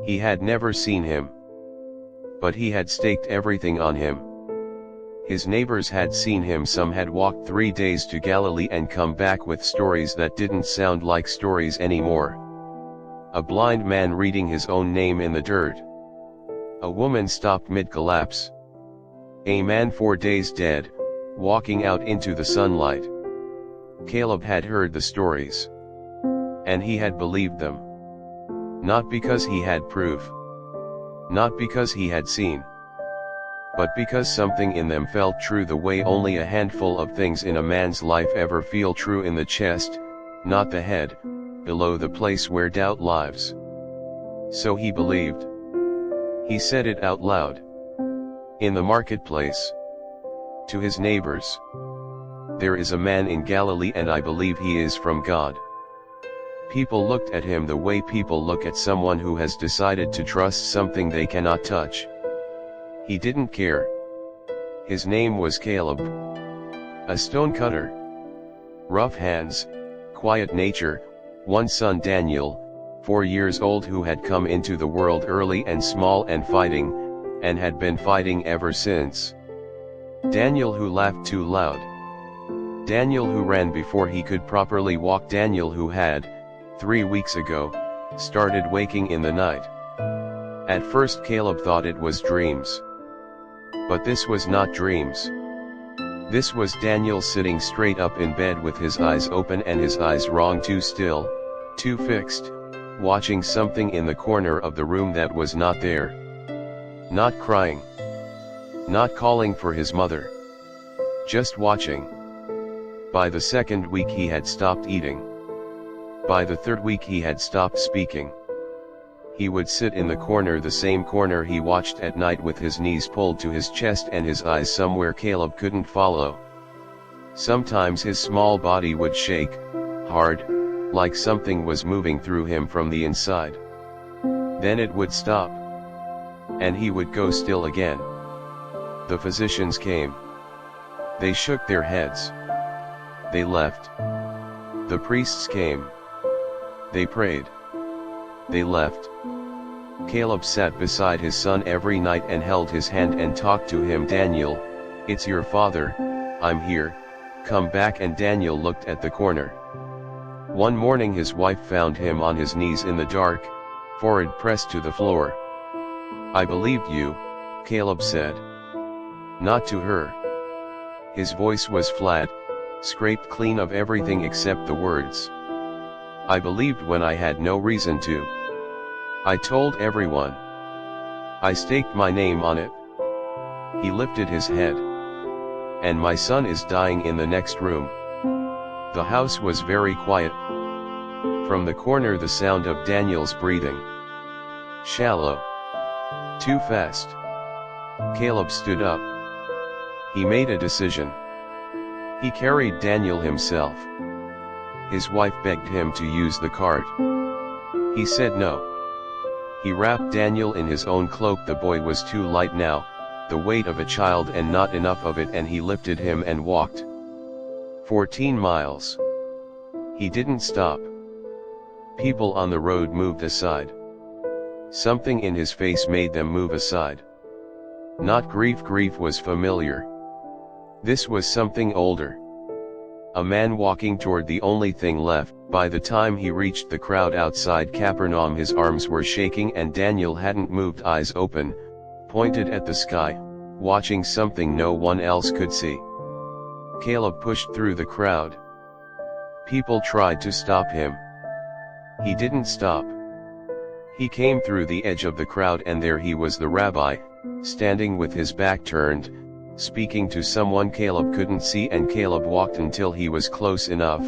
He had never seen him. But he had staked everything on him. His neighbors had seen him, some had walked 3 days to Galilee and come back with stories that didn't sound like stories anymore. A blind man reading his own name in the dirt. A woman stopped mid-collapse. A man 4 days dead, walking out into the sunlight. Caleb had heard the stories. And he had believed them. Not because he had proof. Not because he had seen. But because something in them felt true the way only a handful of things in a man's life ever feel true, in the chest, not the head, below the place where doubt lives. So he believed. He said it out loud. In the marketplace. To his neighbors. There is a man in Galilee and I believe he is from God. People looked at him the way people look at someone who has decided to trust something they cannot touch. He didn't care. His name was Caleb. A stonecutter. Rough hands, quiet nature, one son Daniel, 4 years old, who had come into the world early and small and fighting, and had been fighting ever since. Daniel who laughed too loud. Daniel who ran before he could properly walk. Daniel who had, 3 weeks ago, started waking in the night. At first Caleb thought it was dreams. But this was not dreams. This was Daniel sitting straight up in bed with his eyes open and his eyes wrong, too still, too fixed, watching something in the corner of the room that was not there. Not crying. Not calling for his mother. Just watching. By the 2nd week he had stopped eating. By the 3rd week he had stopped speaking. He would sit in the corner, the same corner he watched at night, with his knees pulled to his chest and his eyes somewhere Caleb couldn't follow. Sometimes his small body would shake, hard, like something was moving through him from the inside. Then it would stop. And he would go still again. The physicians came. They shook their heads. They left. The priests came. They prayed. They left. Caleb sat beside his son every night and held his hand and talked to him. Daniel, it's your father, I'm here, come back. And Daniel looked at the corner. One morning his wife found him on his knees in the dark, forehead pressed to the floor. I believed you, Caleb said. Not to her. His voice was flat, scraped clean of everything except the words. I believed when I had no reason to. I told everyone. I staked my name on it. He lifted his head. And my son is dying in the next room. The house was very quiet. From the corner the sound of Daniel's breathing. Shallow. Too fast. Caleb stood up. He made a decision. He carried Daniel himself. His wife begged him to use the cart. He said no. He wrapped Daniel in his own cloak. The boy was too light now, the weight of a child and not enough of it, and he lifted him and walked. 14 miles. He didn't stop. People on the road moved aside. Something in his face made them move aside. Not grief. Grief was familiar. This was something older. A man walking toward the only thing left. By the time he reached the crowd outside Capernaum, his arms were shaking and Daniel hadn't moved, eyes open, pointed at the sky, watching something no one else could see. Caleb pushed through the crowd. People tried to stop him. He didn't stop. He came through the edge of the crowd and there he was, the rabbi, standing with his back turned, speaking to someone Caleb couldn't see, and Caleb walked until he was close enough,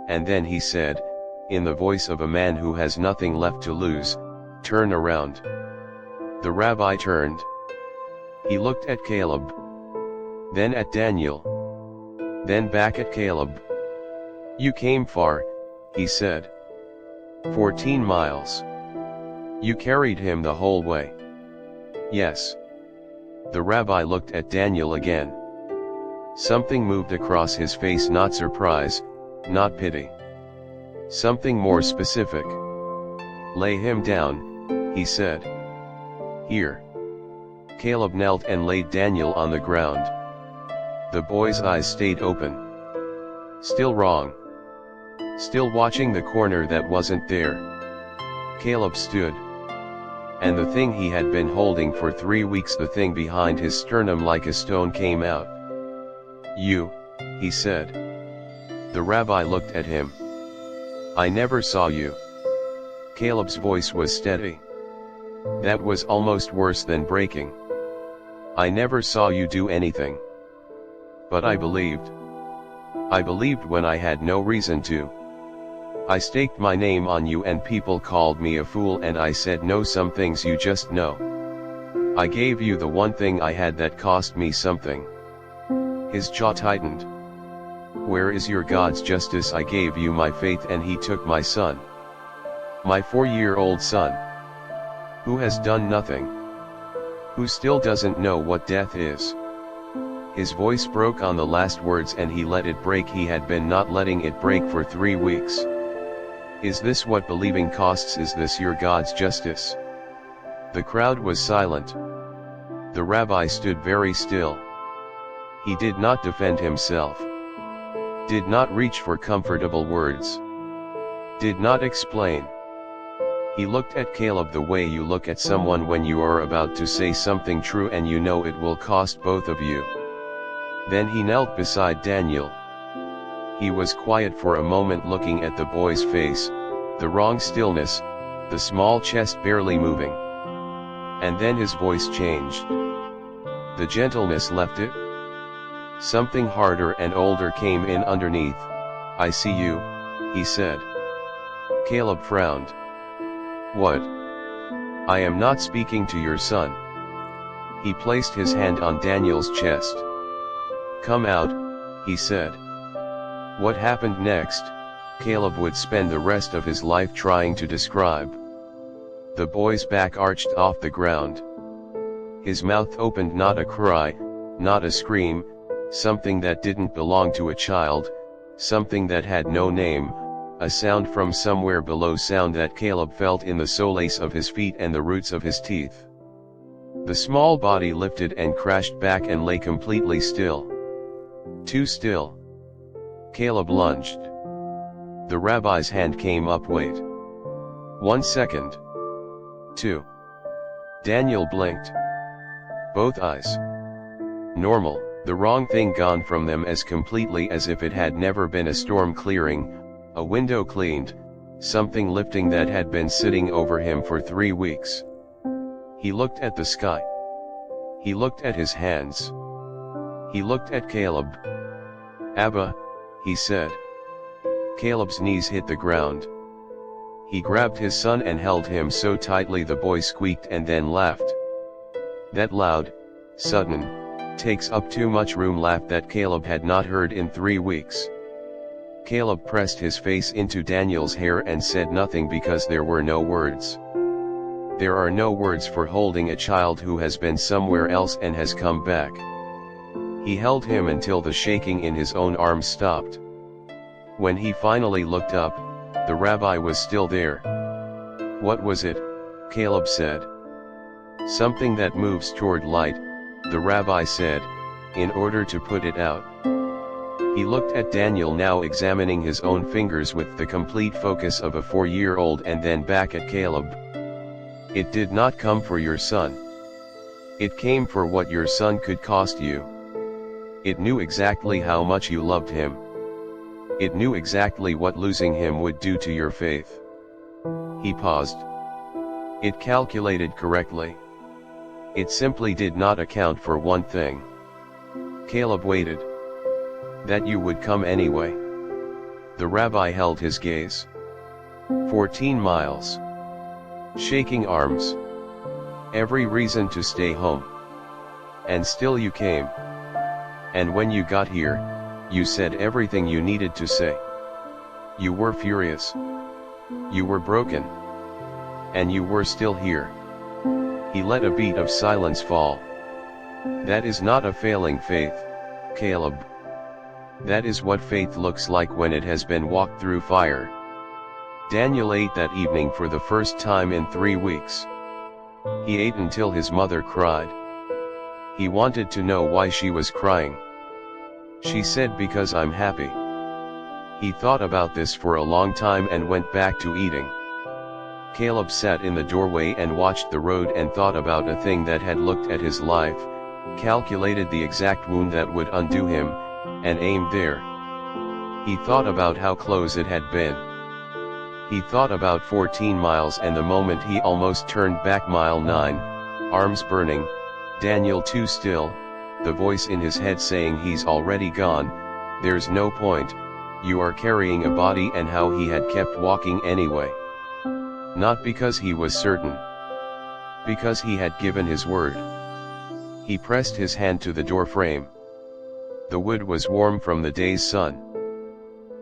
and then he said, in the voice of a man who has nothing left to lose, turn around. The rabbi turned. He looked at Caleb. Then at Daniel. Then back at Caleb. You came far, he said. 14 miles. You carried him the whole way. Yes. The rabbi looked at Daniel again. Something moved across his face, not surprise, not pity. Something more specific. Lay him down, he said. Here. Caleb knelt and laid Daniel on the ground. The boy's eyes stayed open. Still wrong. Still watching the corner that wasn't there. Caleb stood. And the thing he had been holding for 3 weeks, the thing behind his sternum like a stone, came out. You, he said. The rabbi looked at him. I never saw you. Caleb's voice was steady. That was almost worse than breaking. I never saw you do anything. But I believed. I believed when I had no reason to. I staked my name on you and people called me a fool, and I said no, some things you just know. I gave you the one thing I had that cost me something. His jaw tightened. Where is your God's justice? I gave you my faith and he took my son. My 4-year-old son. Who has done nothing. Who still doesn't know what death is. His voice broke on the last words and he let it break. He had been not letting it break for 3 weeks. Is this what believing costs? Is this your God's justice? The crowd was silent. The rabbi stood very still. He did not defend himself. Did not reach for comfortable words. Did not explain. He looked at Caleb the way you look at someone when you are about to say something true and you know it will cost both of you. Then he knelt beside Daniel. He was quiet for a moment, looking at the boy's face, the wrong stillness, the small chest barely moving. And then his voice changed. The gentleness left it. Something harder and older came in underneath. I see you, he said. Caleb frowned. What? I am not speaking to your son. He placed his hand on Daniel's chest. Come out, he said. What happened next, Caleb would spend the rest of his life trying to describe. The boy's back arched off the ground. His mouth opened, not a cry, not a scream, something that didn't belong to a child, something that had no name, a sound from somewhere below, sound that Caleb felt in the soles of his feet and the roots of his teeth. The small body lifted and crashed back and lay completely still. Too still. Caleb lunged. The rabbi's hand came up. Wait. 1 second. 2. Daniel blinked. Both eyes. Normal, the wrong thing gone from them as completely as if it had never been. A storm clearing, a window cleaned, something lifting that had been sitting over him for 3 weeks. He looked at the sky. He looked at his hands. He looked at Caleb. Abba, he said. Caleb's knees hit the ground. He grabbed his son and held him so tightly the boy squeaked and then laughed. That loud, sudden, takes up too much room laugh that Caleb had not heard in 3 weeks. Caleb pressed his face into Daniel's hair and said nothing because there were no words. There are no words for holding a child who has been somewhere else and has come back. He held him until the shaking in his own arms stopped. When he finally looked up, the rabbi was still there. What was it? Caleb said. Something that moves toward light, the rabbi said, in order to put it out. He looked at Daniel, now examining his own fingers with the complete focus of a 4-year-old, and then back at Caleb. It did not come for your son. It came for what your son could cost you. It knew exactly how much you loved him. It knew exactly what losing him would do to your faith. He paused. It calculated correctly. It simply did not account for one thing. Caleb waited. That you would come anyway. The rabbi held his gaze. 14 miles. Shaking arms. Every reason to stay home. And still you came. And when you got here, you said everything you needed to say. You were furious. You were broken. And you were still here. He let a beat of silence fall. That is not a failing faith, Caleb. That is what faith looks like when it has been walked through fire. Daniel ate that evening for the first time in 3 weeks. He ate until his mother cried. He wanted to know why she was crying. She said, "Because I'm happy." He thought about this for a long time and went back to eating. Caleb sat in the doorway and watched the road and thought about a thing that had looked at his life, calculated the exact wound that would undo him, and aimed there. He thought about how close it had been. He thought about 14 miles, and the moment he almost turned back, mile 9, arms burning, Daniel 2 still, the voice in his head saying, "He's already gone, there's no point, you are carrying a body," and how he had kept walking anyway. Not because he was certain. Because he had given his word. He pressed his hand to the door frame. The wood was warm from the day's sun.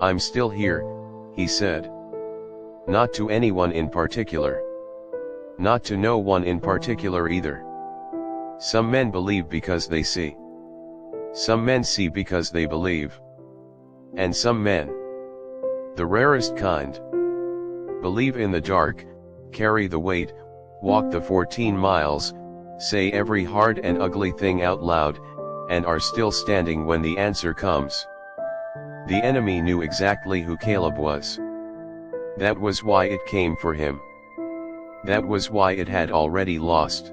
"I'm still here," he said. Not to anyone in particular. Not to no one in particular either. Some men believe because they see. Some men see because they believe. And some men, the rarest kind, believe in the dark, carry the weight, walk the 14 miles, say every hard and ugly thing out loud, and are still standing when the answer comes. The enemy knew exactly who Caleb was. That was why it came for him. That was why it had already lost.